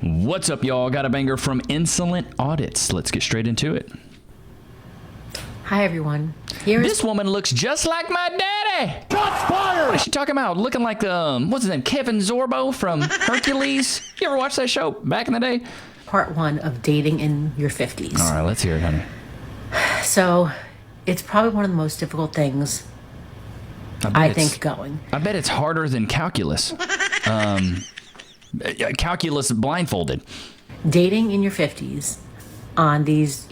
What's up, y'all? Got a banger from Insolent Audits. Let's get straight into it. Hi, everyone. This woman looks just like my daddy. Shots fired! What is she talking about? Looking like what's his name? Kevin Sorbo from Hercules. You ever watch that show back in the day? Part 1 of dating in your 50s. All right, let's hear it, honey. So, it's probably one of the most difficult things I think going. I bet it's harder than calculus. Calculus blindfolded. Dating in your 50s on these,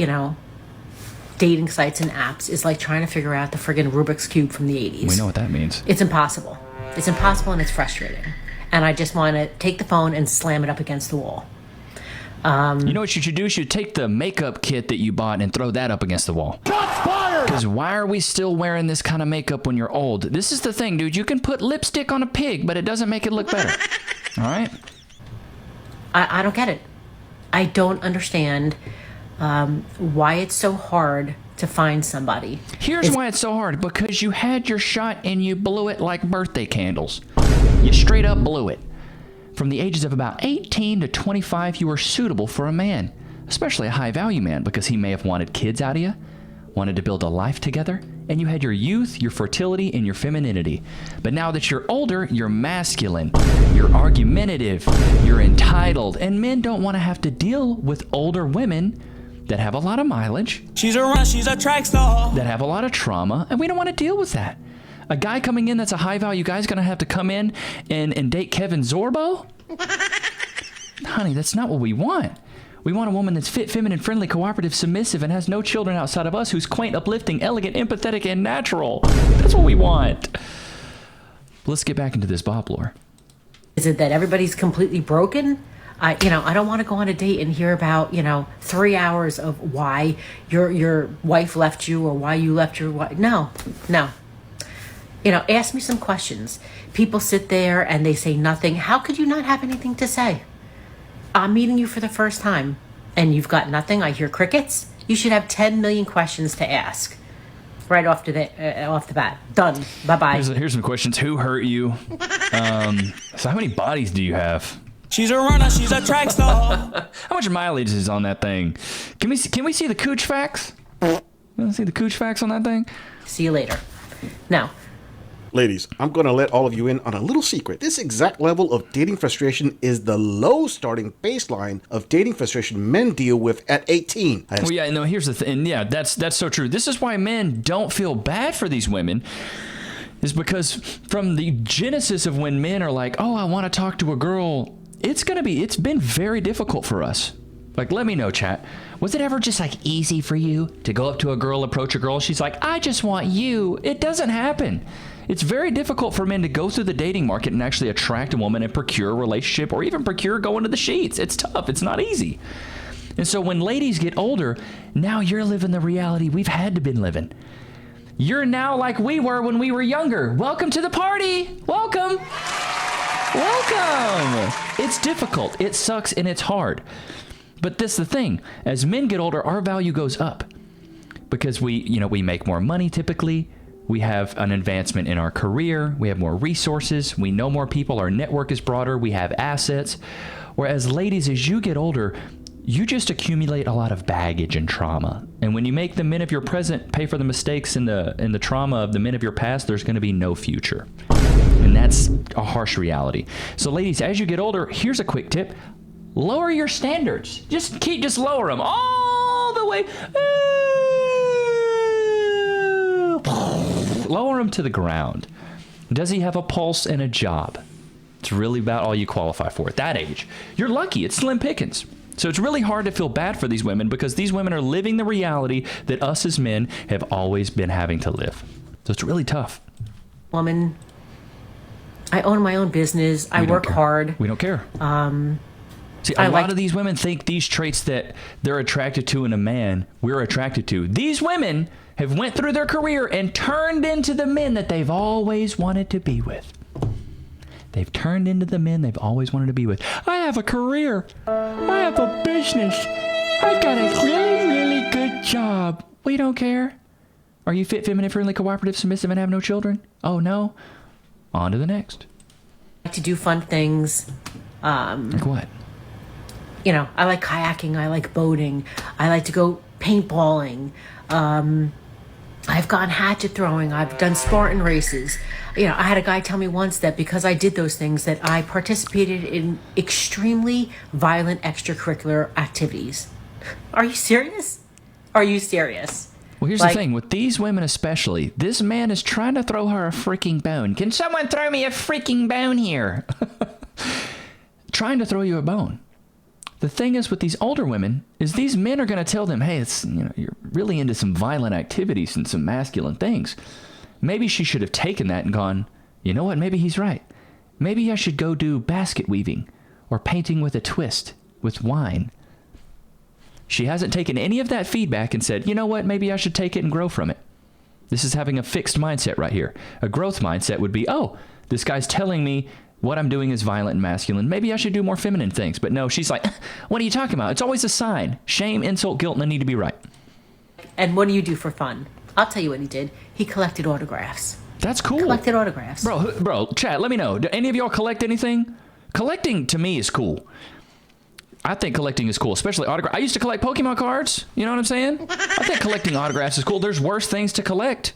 dating sites and apps is like trying to figure out the friggin' Rubik's Cube from the 80s. We know what that means. It's impossible. It's impossible and it's frustrating. And I just want to take the phone and slam it up against the wall. You know what you should do? You should take the makeup kit that you bought and throw that up against the wall. Shots fired! Because why are we still wearing this kind of makeup when you're old? This is the thing, dude. You can put lipstick on a pig, but it doesn't make it look better. All right? I don't get it. I don't understand why it's so hard to find somebody. Here's why it's so hard. Because you had your shot and you blew it like birthday candles. You straight up blew it. From the ages of about 18 to 25, you were suitable for a man, especially a high-value man, because he may have wanted kids out of you, wanted to build a life together, and you had your youth, your fertility, and your femininity. But now that you're older, you're masculine, you're argumentative, you're entitled, and men don't want to have to deal with older women that have a lot of mileage. She's a track star. That have a lot of trauma, and we don't want to deal with that. A guy coming in that's a high-value guy is going to have to come in and date Kevin Sorbo? Honey, that's not what we want. We want a woman that's fit, feminine, friendly, cooperative, submissive, and has no children outside of us, who's quaint, uplifting, elegant, empathetic, and natural. That's what we want. Let's get back into this Bob lore. Is it that everybody's completely broken? I don't want to go on a date and hear about, 3 hours of why your wife left you or why you left your wife. No. Ask me some questions. People sit there and they say nothing. How could you not have anything to say? I'm meeting you for the first time and you've got nothing. I hear crickets. You should have 10 million questions to ask right off the bat. Done. Bye-bye. Here's some questions. Who hurt you? So how many bodies do you have? She's a runner, she's a track star. How much mileage is on that thing? Can we see the cooch facts? You want to see the cooch facts on that thing? See you later. Now, Ladies, I'm going to let all of you in on a little secret. This exact level of dating frustration is the low starting baseline of dating frustration men deal with at 18. Well, yeah, no, here's the thing. Yeah, that's so true. This is why men don't feel bad for these women, is because from the genesis of when men are like, oh, I want to talk to a girl, it's been very difficult for us. Like, let me know, chat. Was it ever just like easy for you to go up to a girl, approach a girl? She's like, I just want you. It doesn't happen. It's very difficult for men to go through the dating market and actually attract a woman and procure a relationship or even procure going to the sheets. It's tough. It's not easy. And so when ladies get older, now you're living the reality we've had to been living. You're now like we were when we were younger. Welcome to the party. Welcome. It's difficult. It sucks and it's hard. But this is the thing. As men get older, our value goes up because we make more money typically. We have an advancement in our career. We have more resources. We know more people. Our network is broader. We have assets. Whereas ladies, as you get older, you just accumulate a lot of baggage and trauma. And when you make the men of your present pay for the mistakes and the trauma of the men of your past, there's going to be no future. And that's a harsh reality. So ladies, as you get older, here's a quick tip. Lower your standards. Just lower them all the way. Lower him to the ground. Does he have a pulse and a job? It's really about all you qualify for at that age. You're lucky. It's slim pickings. So it's really hard to feel bad for these women because these women are living the reality that us as men have always been having to live. So it's really tough. woman, I own my own business. I work hard. We don't care. See, a lot of these women think these traits that they're attracted to in a man, we're attracted to. These women have went through their career and turned into the men that they've always wanted to be with. They've turned into the men they've always wanted to be with. I have a career. I have a business. I've got a really, really good job. We don't care. Are you fit, feminine, friendly, cooperative, submissive, and have no children? Oh, no. On to the next. I like to do fun things. Like what? You know, I like kayaking, I like boating, I like to go paintballing. I've gone hatchet throwing, I've done Spartan races. You know, I had a guy tell me once that because I did those things that I participated in extremely violent extracurricular activities. Are you serious? Are you serious? Well, here's the thing. With these women especially, this man is trying to throw her a freaking bone. Can someone throw me a freaking bone here? Trying to throw you a bone. The thing is with these older women is these men are going to tell them, hey, it's, you know, you're really into some violent activities and some masculine things. Maybe she should have taken that and gone, you know what, maybe he's right. Maybe I should go do basket weaving or painting with a twist with wine. She hasn't taken any of that feedback and said, you know what, maybe I should take it and grow from it. This is having a fixed mindset right here. A growth mindset would be, oh, this guy's telling me what I'm doing is violent and masculine. Maybe I should do more feminine things. But no, she's like, what are you talking about? It's always a sign. Shame, insult, guilt, and I need to be right. And what do you do for fun? I'll tell you what he did. He collected autographs. That's cool. Collected autographs. Bro, chat, let me know. Do any of y'all collect anything? Collecting, to me, is cool. I think collecting is cool, especially autographs. I used to collect Pokemon cards. You know what I'm saying? I think collecting autographs is cool. There's worse things to collect.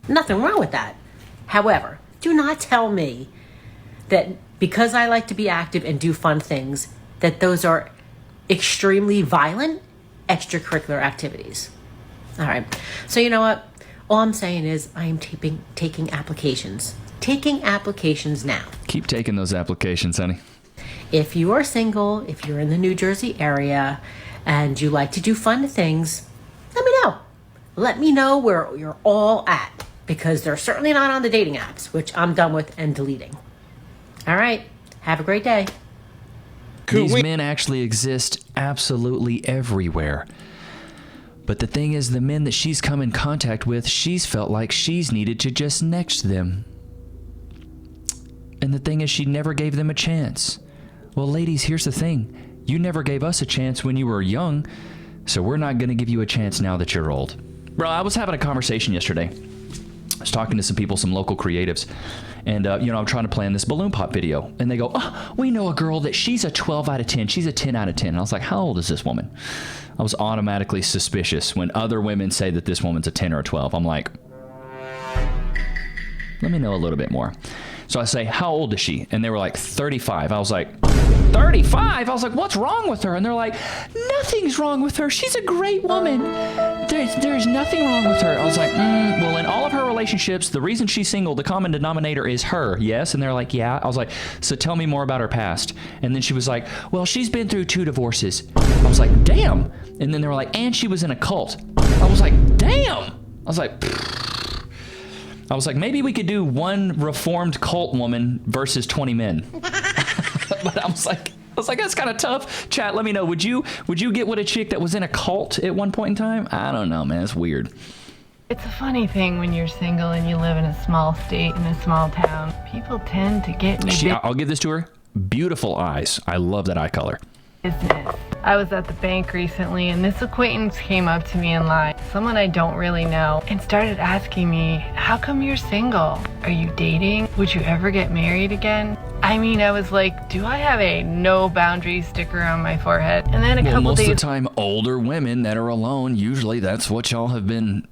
Nothing wrong with that. However, do not tell me that because I like to be active and do fun things, that those are extremely violent extracurricular activities. All right. So you know what? All I'm saying is I am taking applications. Taking applications now. Keep taking those applications, honey. If you are single, if you're in the New Jersey area, and you like to do fun things, let me know. Let me know where you're all at, because they're certainly not on the dating apps, which I'm done with and deleting. All right. Have a great day. These men actually exist absolutely everywhere. But the thing is, the men that she's come in contact with, she's felt like she's needed to just next them. And the thing is, she never gave them a chance. Well, ladies, here's the thing. You never gave us a chance when you were young, so we're not going to give you a chance now that you're old. Bro, I was having a conversation yesterday. I was talking to some people, some local creatives, and, I'm trying to plan this balloon pop video. And they go, oh, we know a girl that she's a 12 out of 10. She's a 10 out of 10. And I was like, how old is this woman? I was automatically suspicious when other women say that this woman's a 10 or a 12. I'm like, let me know a little bit more. So I say, how old is she? And they were like, 35. I was like, 35? I was like, what's wrong with her? And they're like, nothing's wrong with her. She's a great woman. There's nothing wrong with her. I was like, well, in all of her relationships, the reason she's single, the common denominator is her, yes? And they're like, yeah. I was like, so tell me more about her past. And then she was like, well, she's been through 2 divorces. I was like, damn. And then they were like, and she was in a cult. I was like, damn. I was like, maybe we could do one reformed cult woman versus 20 men. But I was like, that's kind of tough. Chat, let me know. Would you get with a chick that was in a cult at one point in time? I don't know, man. It's weird. It's a funny thing when you're single and you live in a small state, in a small town. People tend to get me I'll give this to her. Beautiful eyes. I love that eye color. Business. I was at the bank recently and this acquaintance came up to me in line, someone I don't really know, and started asking me, how come you're single? Are you dating? Would you ever get married again? I mean, I was like, do I have a no boundaries sticker on my forehead? And then most of the time, older women that are alone, usually that's what y'all have been,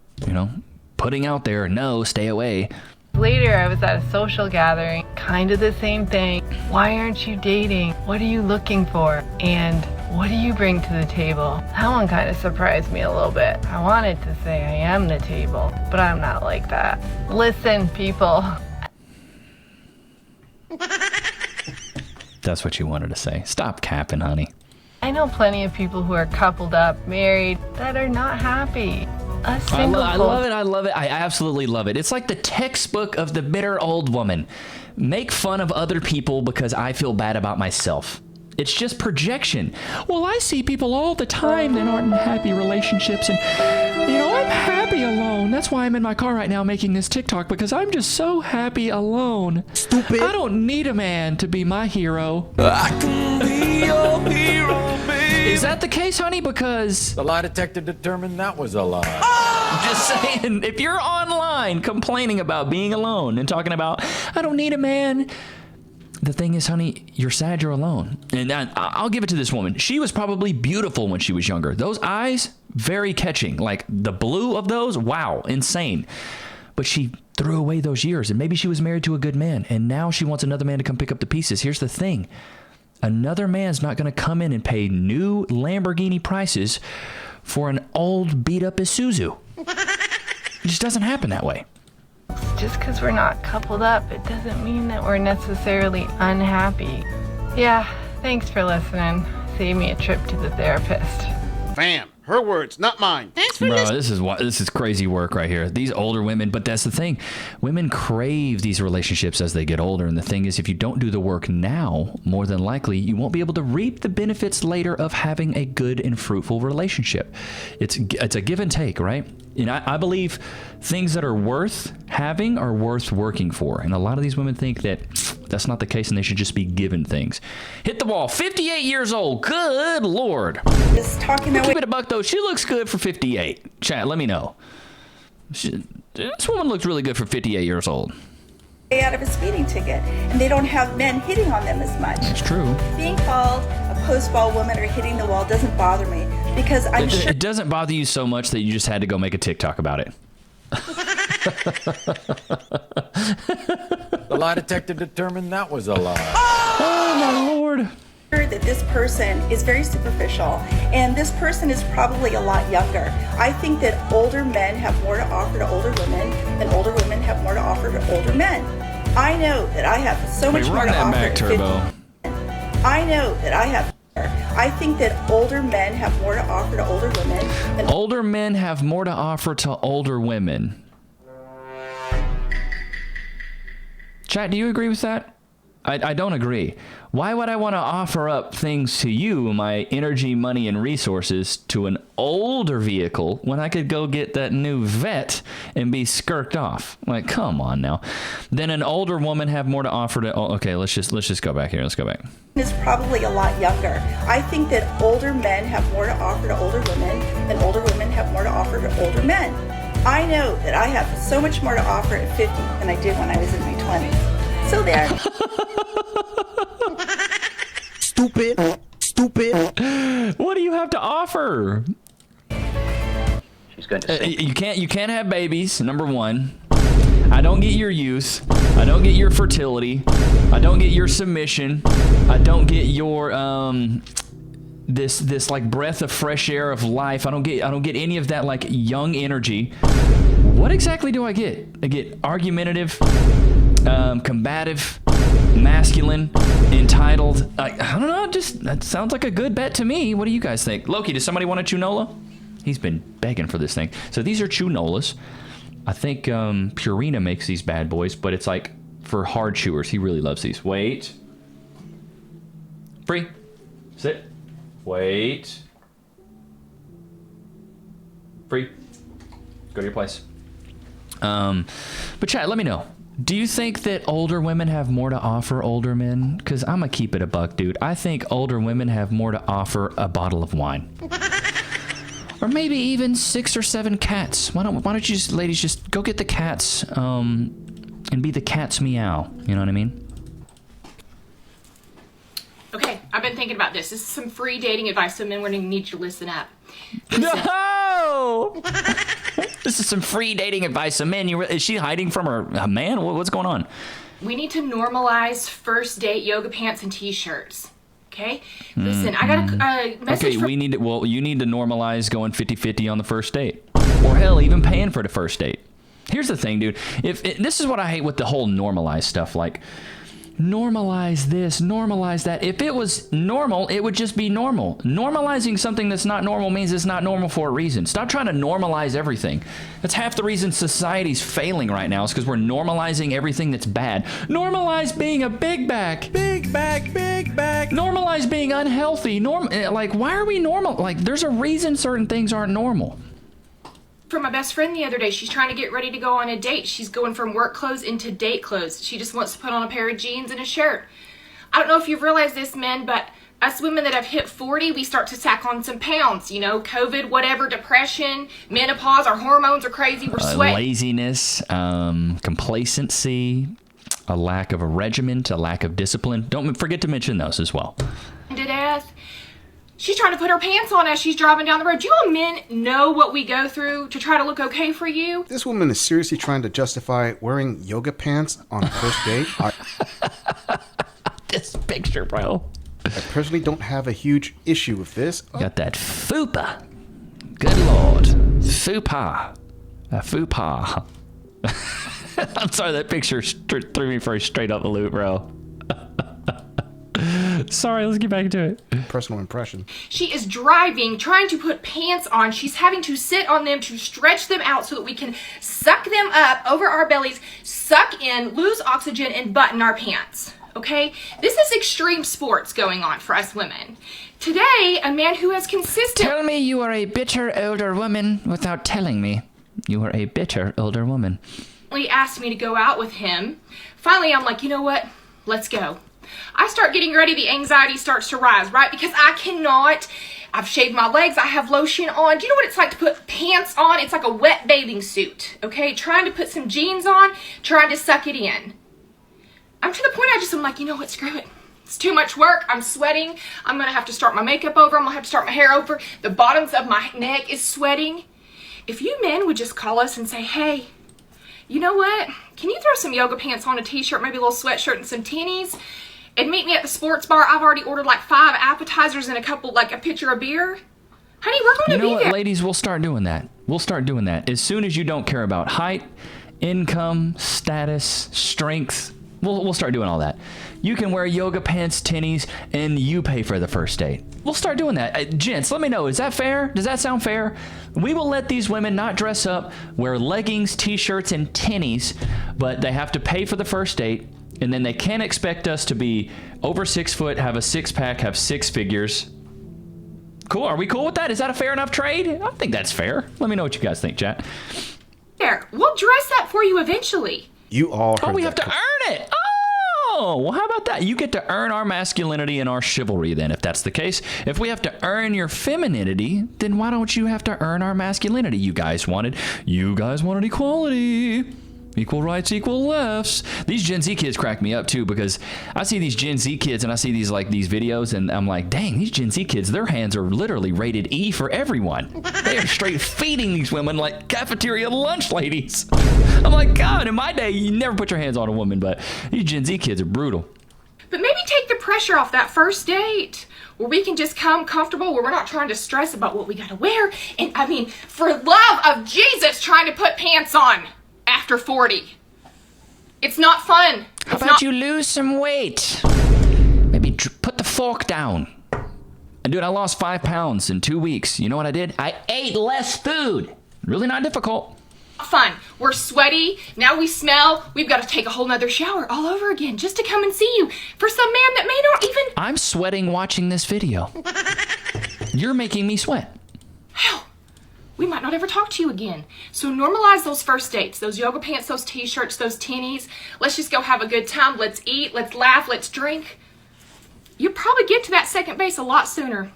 putting out there. No, stay away. Later, I was at a social gathering, kind of the same thing. Why aren't you dating? What are you looking for? And what do you bring to the table? That one kind of surprised me a little bit. I wanted to say I am the table, but I'm not like that. Listen, people. That's what you wanted to say. Stop capping, honey. I know plenty of people who are coupled up, married, that are not happy. I love it. I absolutely love it. It's like the textbook of the bitter old woman. Make fun of other people because I feel bad about myself. It's just projection. Well, I see people all the time that aren't in happy relationships, and I'm happy alone. That's why I'm in my car right now making this TikTok, because I'm just so happy alone. Stupid. I don't need a man to be my hero. I can be your hero, baby. Is that the case, honey? Because The lie detector determined that was a lie. I'm just saying, if you're online complaining about being alone and talking about, I don't need a man, the thing is, honey, you're sad you're alone. And I'll give it to this woman. She was probably beautiful when she was younger. Those eyes, very catching. Like the blue of those, wow, insane. But she threw away those years, and maybe she was married to a good man, and now she wants another man to come pick up the pieces. Here's the thing. Another man's not going to come in and pay new Lamborghini prices for an old beat-up Isuzu. It just doesn't happen that way. Just because we're not coupled up, it doesn't mean that we're necessarily unhappy. Yeah, thanks for listening. Save me a trip to the therapist. Fam, her words, not mine. Thanks for listening. This is crazy work right here. These older women, but that's the thing. Women crave these relationships as they get older. And the thing is, if you don't do the work now, more than likely, you won't be able to reap the benefits later of having a good and fruitful relationship. It's a give and take, right? And I believe things that are worth having are worth working for. And a lot of these women think that that's not the case and they should just be given things. Hit the wall. 58 years old. Good Lord. Just talking that way. Keep it a buck, though. She looks good for 58. Chat, let me know. This woman looks really good for 58 years old. Out of a speeding ticket, and they don't have men hitting on them as much. It's true. Being called a post-ball woman or hitting the wall doesn't bother me because I'm sure it doesn't bother you so much that you just had to go make a TikTok about it. The lie detector determined that was a lie. Oh my Lord. that this person is very superficial, and this person is probably a lot younger. I think that older men have more to offer to older women than older women have more to offer to older men. I know that I have so much more to offer. Run that back, Turbo. I know that I think that older men have more to offer to older women than older men have more to offer to older women. Chat, do you agree with that? I don't agree. Why would I want to offer up things to you, my energy, money, and resources, to an older vehicle when I could go get that new vet and be skirked off? Like, come on now. Then an older woman have more to offer to... Oh, okay, let's just go back here. Let's go back. is probably a lot younger. I think that older men have more to offer to older women than older women have more to offer to older men. I know that I have so much more to offer at 50 than I did when I was in my 20s. So there. Stupid. What do you have to offer? She's going to say You can't have babies, number one. I don't get your youth. I don't get your fertility. I don't get your submission. I don't get your this like breath of fresh air of life. I don't get any of that like young energy. What exactly do I get? I get argumentative, combative, masculine, entitled. I don't know. Just that sounds like a good bet to me. What do you guys think? Loki, does somebody want a Chunola? He's been begging for this thing. So these are Chunolas. I think Purina makes these bad boys, but it's like for hard chewers. He really loves these. Wait. Free. Sit. Wait. Free. Go to your place. But chat, let me know. Do you think that older women have more to offer older men? Because I'm going to keep it a buck, dude. I think older women have more to offer a bottle of wine. Or maybe even 6 or 7 cats. Why don't you just, ladies, just go get the cats and be the cat's meow. You know what I mean? Okay, I've been thinking about this. This is some free dating advice, so men we need you to listen up. Listen. No! This is some free dating advice. So, man, is she hiding from her man? What's going on? We need to normalize first date yoga pants and t-shirts. Okay? Listen, I got a message Okay, you need to normalize going 50-50 on the first date. Or hell, even paying for the first date. Here's the thing, dude. This is what I hate with the whole normalize stuff. Like, normalize this, normalize that. If it was normal, it would just be normal. Normalizing something that's not normal means it's not normal for a reason. Stop trying to normalize everything. That's half the reason society's failing right now is because we're normalizing everything that's bad. Normalize being a big back. Big back, big back. Normalize being unhealthy. Like, why are we normal? Like, there's a reason certain things aren't normal. from my best friend the other day. She's trying to get ready to go on a date. She's going from work clothes into date clothes. She just wants to put on a pair of jeans and a shirt. I don't know if you've realized this, men, but us women that have hit 40, we start to tack on some pounds. You know, COVID, whatever, depression, menopause, our hormones are crazy, we're sweating. Laziness, complacency, a lack of a regiment, a lack of discipline. Don't forget to mention those as well. To death. She's trying to put her pants on as she's driving down the road. Do you all men know what we go through to try to look okay for you? This woman is seriously trying to justify wearing yoga pants on a first date. This picture, bro. I personally don't have a huge issue with this. Got that fupa. Good lord. Fupa. A fupa. I'm sorry, that picture threw me for straight up the loop, bro. Sorry, let's get back to it. Personal impression. She is driving, trying to put pants on. She's having to sit on them to stretch them out so that we can suck them up over our bellies, suck in, lose oxygen, and button our pants. Okay? This is extreme sports going on for us women. Today, a man who has consistent... Tell me you are a bitter older woman without telling me. You are a bitter older woman. He asked me to go out with him. Finally, I'm like, you know what? Let's go. I start getting ready, the anxiety starts to rise, right? Because I cannot, I've shaved my legs, I have lotion on. Do you know what it's like to put pants on? It's like a wet bathing suit, okay? Trying to put some jeans on, trying to suck it in. I'm to the point I'm like, you know what, screw it. It's too much work, I'm sweating. I'm gonna have to start my makeup over, I'm gonna have to start my hair over. The bottoms of my neck is sweating. If you men would just call us and say, hey, you know what? Can you throw some yoga pants on, a t-shirt, maybe a little sweatshirt and some tennies? And meet me at the sports bar. I've already ordered like 5 appetizers and a pitcher of beer. Honey, we're going to be there. Ladies, we'll start doing that. We'll start doing that. As soon as you don't care about height, income, status, strength, we'll start doing all that. You can wear yoga pants, tennies, and you pay for the first date. We'll start doing that. Gents, let me know. Is that fair? Does that sound fair? We will let these women not dress up, wear leggings, t-shirts, and tennies, but they have to pay for the first date. And then they can't expect us to be over 6 foot, have a six-pack, have 6 figures. Cool. Are we cool with that? Is that a fair enough trade? I think that's fair. Let me know what you guys think, chat. There, we'll dress that for you eventually. You all heard we have to earn it. Oh, well, how about that? You get to earn our masculinity and our chivalry then, if that's the case. If we have to earn your femininity, then why don't you have to earn our masculinity? You guys wanted equality. Equal rights, equal lefts. These Gen Z kids crack me up too, because I see these Gen Z kids and I see these videos and I'm like, dang, these Gen Z kids, their hands are literally rated E for everyone. They are straight feeding these women like cafeteria lunch ladies. I'm like, God, in my day, you never put your hands on a woman, but these Gen Z kids are brutal. But maybe take the pressure off that first date, where we can just come comfortable, where we're not trying to stress about what we gotta wear. And I mean, for love of Jesus, trying to put pants on after 40. It's not fun. How about you lose some weight? Maybe put the fork down. And dude, I lost 5 pounds in 2 weeks. You know what I did? I ate less food. Really not difficult. Fun. We're sweaty. Now we smell. We've got to take a whole nother shower all over again just to come and see you for some man that may not even... I'm sweating watching this video. You're making me sweat. Hell. We might not ever talk to you again. So normalize those first dates, those yoga pants, those t-shirts, those tennies. Let's just go have a good time. Let's eat, let's laugh, let's drink. You'll probably get to that second base a lot sooner.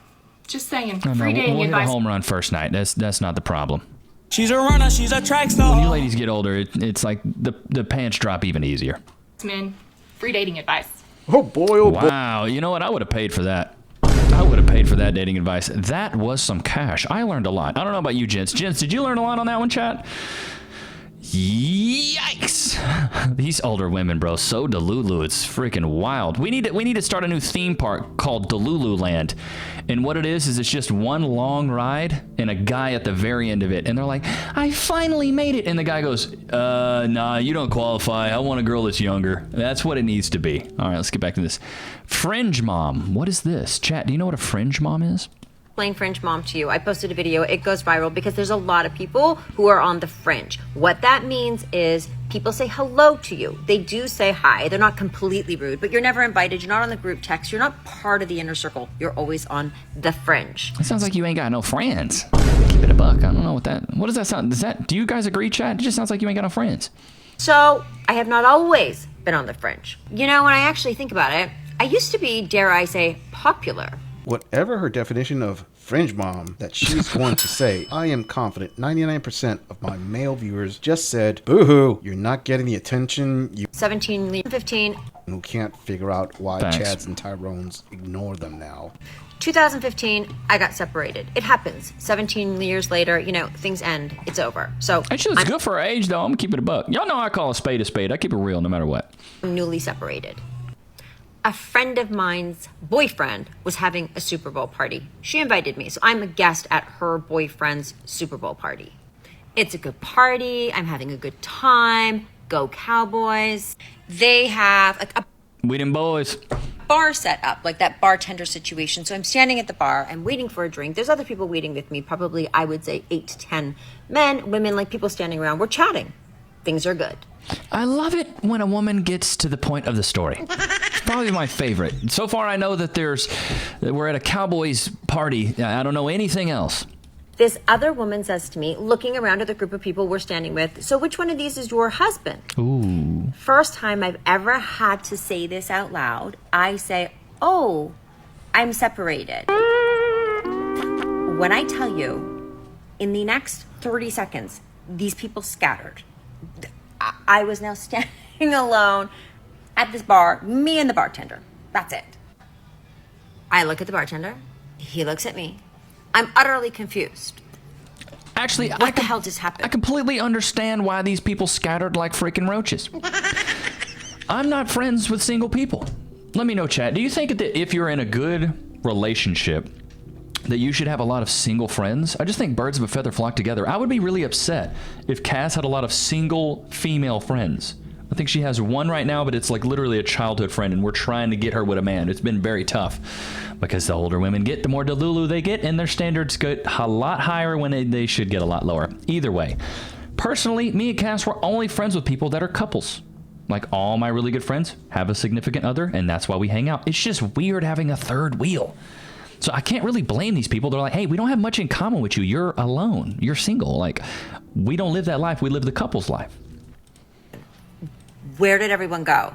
Just saying. Free dating we'll advice. hit a home run first night. That's not the problem. She's a runner, she's a track star. When you ladies get older, it's like the pants drop even easier. Men, free dating advice. Oh boy, oh boy. Wow, you know what? I would have paid for that. I would have paid for that dating advice. That was some cash. I learned a lot. I don't know about you, gents. Gents, did you learn a lot on that one, chat? Yikes. These older women, bro, so Delulu, it's freaking wild. We need to start a new theme park called Delulu Land. And what it is it's just one long ride and a guy at the very end of it. And they're like, I finally made it. And the guy goes, nah, you don't qualify. I want a girl that's younger. That's what it needs to be. All right, let's get back to this. Fringe mom. What is this? Chat, do you know what a fringe mom is? Playing fringe mom to you. I posted a video. It goes viral because there's a lot of people who are on the fringe. What that means is people say hello to you. They do say hi. They're not completely rude, but you're never invited. You're not on the group text. You're not part of the inner circle. You're always on the fringe. It sounds like you ain't got no friends. Keep it a buck. I don't know what does that sound? Do you guys agree, chat? It just sounds like you ain't got no friends. So I have not always been on the fringe. You know, when I actually think about it, I used to be, dare I say, popular. whatever her definition of fringe mom that she's going to say, I am confident 99% of my male viewers just said, boo-hoo, you're not getting the attention you 17, 15. who can't figure out why Thanks. Chads and Tyrones ignore them now. 2015, I got separated. It happens. 17 years later, you know, things end. It's over. So And she was good for her age, though. I'm keeping it a buck. Y'all know I call a spade a spade. I keep it real no matter what. I'm newly separated. A friend of mine's boyfriend was having a Super Bowl party. She invited me, so I'm a guest at her boyfriend's Super Bowl party. It's a good party. I'm having a good time. Go Cowboys. They have a We them boys. bar set up, like that bartender situation. So I'm standing at the bar, I'm waiting for a drink. There's other people waiting with me, probably I would say 8 to 10 men, women, like people standing around. We're chatting. Things are good. I love it when a woman gets to the point of the story. It's probably my favorite. So far, I know that we're at a Cowboys party. I don't know anything else. This other woman says to me, looking around at the group of people we're standing with, so which one of these is your husband? Ooh. First time I've ever had to say this out loud, I say, oh, I'm separated. When I tell you, in the next 30 seconds, these people scattered. I was now standing alone at this bar, me and the bartender. That's it. I look at the bartender. He looks at me. I'm utterly confused. Actually, What the hell just happened? I completely understand why these people scattered like freaking roaches. I'm not friends with single people. Let me know, chat. Do you think that if you're in a good relationship, that you should have a lot of single friends? I just think birds of a feather flock together. I would be really upset if Cass had a lot of single female friends. I think she has one right now, but it's like literally a childhood friend, and we're trying to get her with a man. It's been very tough because the older women get, the more delulu they get, and their standards get a lot higher when they should get a lot lower. Either way, personally, me and Cass were only friends with people that are couples. Like all my really good friends have a significant other, and that's why we hang out. It's just weird having a third wheel. So I can't really blame these people. They're like, hey, we don't have much in common with you. You're alone. You're single. Like, we don't live that life. We live the couple's life. Where did everyone go?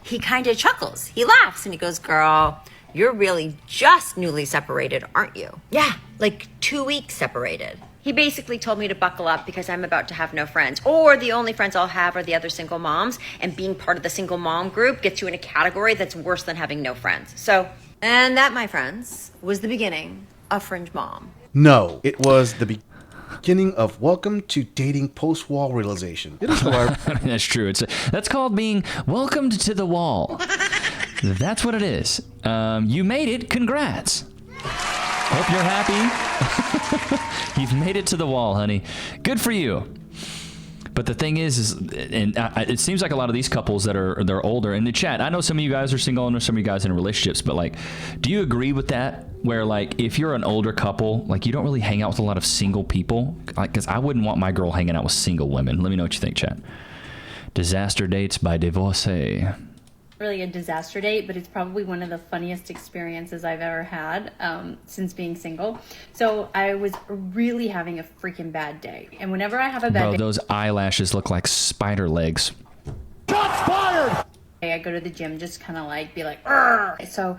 He kind of chuckles. He laughs and he goes, girl, you're really just newly separated, aren't you? Yeah, like 2 weeks separated. He basically told me to buckle up because I'm about to have no friends, or the only friends I'll have are the other single moms, and being part of the single mom group gets you in a category that's worse than having no friends. So, and that, my friends, was the beginning of Fringe Mom. No, it was the beginning of Welcome to Dating Post-Wall Realization. It is however That's true. That's called being welcomed to the wall. That's what it is. You made it. Congrats. Hope you're happy. You've made it to the wall, honey. Good for you. But the thing is and it seems like a lot of these couples they're older. In the chat, I know some of you guys are single and some of you guys in relationships, but like, do you agree with that? Where like, if you're an older couple, like you don't really hang out with a lot of single people? Like, because I wouldn't want my girl hanging out with single women. Let me know what you think, chat. Disaster dates by divorcee. Really a disaster date, but it's probably one of the funniest experiences I've ever had since being single. So I was really having a freaking bad day, and whenever I have a bad day, Those eyelashes look like spider legs. Shots fired! I go to the gym, just kind of like be like, "Argh!" So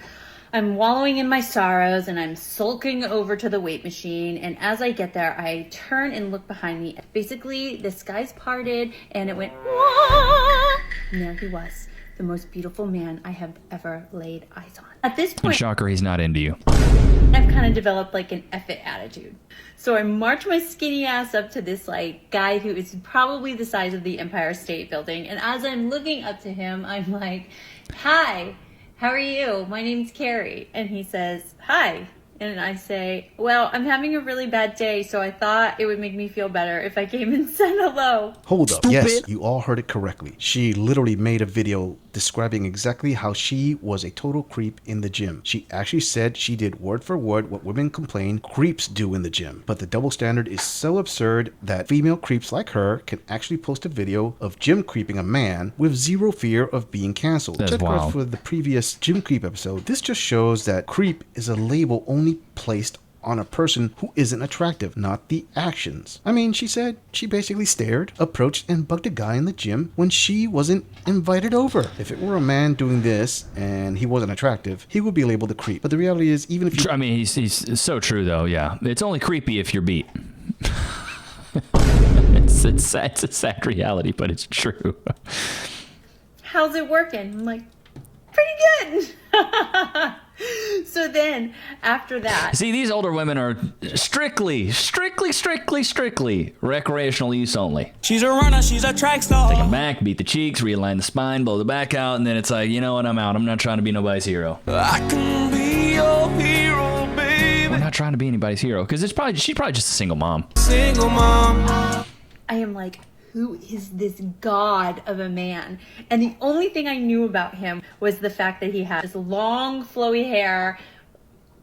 I'm wallowing in my sorrows and I'm sulking over to the weight machine. And as I get there, I turn and look behind me. Basically, the skies parted and it went, wah! And there he was, the most beautiful man I have ever laid eyes on. At this And point, shocker, he's not into you. I've kind of developed like an F it attitude. So I march my skinny ass up to this like guy who is probably the size of the Empire State Building. And as I'm looking up to him, I'm like, hi, how are you? My name's Carrie. And he says, hi. And I say, well, I'm having a really bad day, so I thought it would make me feel better if I came and said hello. Hold up. Yes, you all heard it correctly. She literally made a video describing exactly how she was a total creep in the gym. She actually said she did word for word what women complain creeps do in the gym. But the double standard is so absurd that female creeps like her can actually post a video of gym creeping a man with zero fear of being canceled. That's Check wild. out for the previous gym creep episode. This just shows that creep is a label only placed on a person who isn't attractive, not the actions. I mean, she said she basically stared, approached, and bugged a guy in the gym when she wasn't invited over. If it were a man doing this and he wasn't attractive, he would be labeled a creep. But the reality is, even if you... I mean, he's so true, though, yeah. It's only creepy if you're beat. It's a sad reality, but it's true. How's it working? I'm like, pretty good. So then, after that... See, these older women are strictly recreational use only. She's a runner, she's a track star. Take them back, beat the cheeks, realign the spine, blow the back out, and then it's like, you know what, I'm out. I'm not trying to be nobody's hero. I can be your hero, baby. We're not trying to be anybody's hero, because she's probably just a single mom. Single mom. I am like, who is this god of a man? And the only thing I knew about him was the fact that he had this long, flowy hair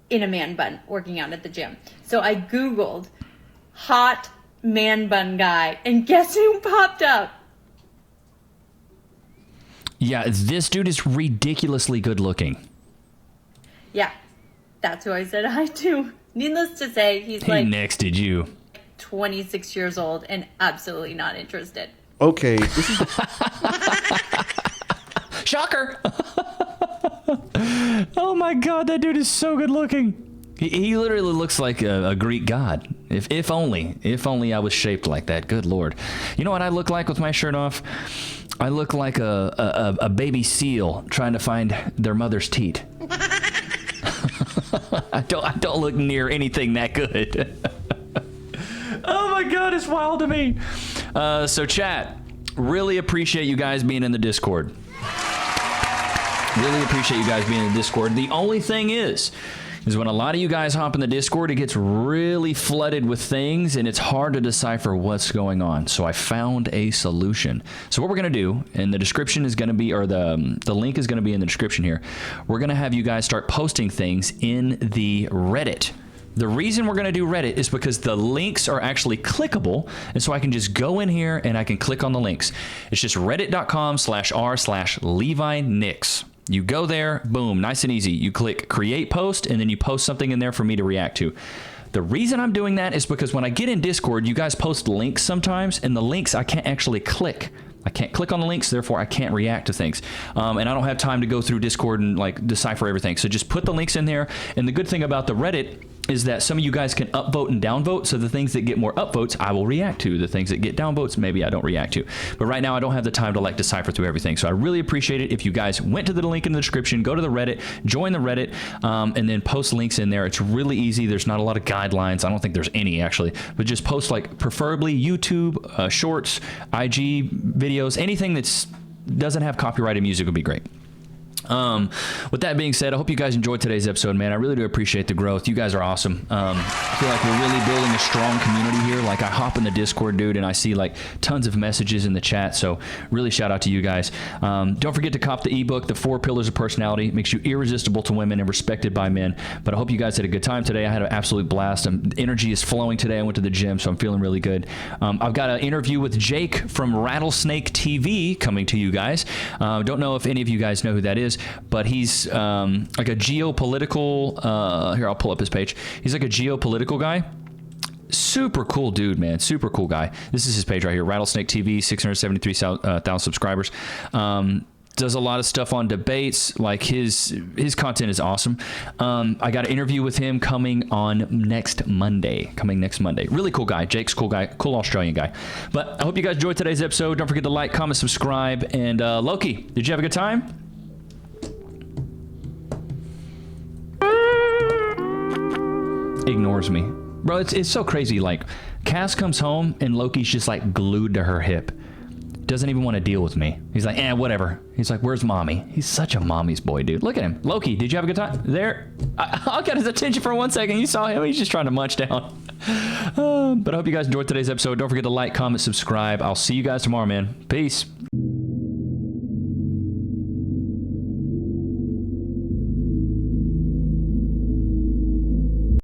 in a man bun working out at the gym. So I Googled hot man bun guy, and guess who popped up? Yeah, this dude is ridiculously good looking. Yeah, that's who I said hi to. Needless to say, he like... He nexted you. 26 years old and absolutely not interested. Okay, this is... Shocker! Oh my god, that dude is so good looking. He literally looks like a Greek god. If only I was shaped like that. Good lord. You know what I look like with my shirt off? I look like a baby seal trying to find their mother's teat. I don't look near anything that good. Oh my god, it's wild to me. So chat, really appreciate you guys being in the Discord. Really appreciate you guys being in the Discord. The only thing is when a lot of you guys hop in the Discord, it gets really flooded with things and it's hard to decipher what's going on. So I found a solution. So what we're going to do, and the description is going to be, or the link is going to be in the description here. We're going to have you guys start posting things in the Reddit. The reason we're going to do Reddit is because the links are actually clickable, and so I can just go in here and I can click on the links. It's just reddit.com/r/Levi Nix. You go there, boom, nice and easy. You click create post, and then you post something in there for me to react to. The reason I'm doing that is because when I get in Discord, you guys post links sometimes, and the links I can't actually click. I can't click on the links, therefore I can't react to things. And I don't have time to go through Discord and like decipher everything. So just put the links in there. And the good thing about the Reddit is that some of you guys can upvote and downvote. So the things that get more upvotes, I will react to. The things that get downvotes, maybe I don't react to. But right now, I don't have the time to like decipher through everything. So I really appreciate it if you guys went to the link in the description, go to the Reddit, join the Reddit, and then post links in there. It's really easy. There's not a lot of guidelines. I don't think there's any actually, but just post like preferably YouTube, shorts, IG videos, anything that's doesn't have copyrighted music would be great. With that being said, I hope you guys enjoyed today's episode, man. I really do appreciate the growth. You guys are awesome. I feel like we're really building a strong community here. Like I hop in the Discord, dude, and I see like tons of messages in the chat. So really shout out to you guys. Don't forget to cop the ebook, The 4 Pillars of Personality. It makes you irresistible to women and respected by men. But I hope you guys had a good time today. I had an absolute blast. Energy is flowing today. I went to the gym, so I'm feeling really good. I've got an interview with Jake from Rattlesnake TV coming to you guys. Don't know if any of you guys know who that is, but he's like a geopolitical, here, I'll pull up his page. He's like a geopolitical guy. Super cool dude, man. Super cool guy. This is his page right here, Rattlesnake TV, 673,000 subscribers. Does a lot of stuff on debates. Like his content is awesome. I got an interview with him coming next Monday. Really cool guy. Jake's cool guy. Cool Australian guy. But I hope you guys enjoyed today's episode. Don't forget to like, comment, subscribe. And Loki, did you have a good time? Ignores me. Bro, it's so crazy. Like, Cass comes home and Loki's just like glued to her hip. Doesn't even want to deal with me. He's like, whatever. He's like, where's mommy? He's such a mommy's boy, dude. Look at him. Loki, did you have a good time? There. I got his attention for 1 second. You saw him. He's just trying to munch down. But I hope you guys enjoyed today's episode. Don't forget to like, comment, subscribe. I'll see you guys tomorrow, man. Peace.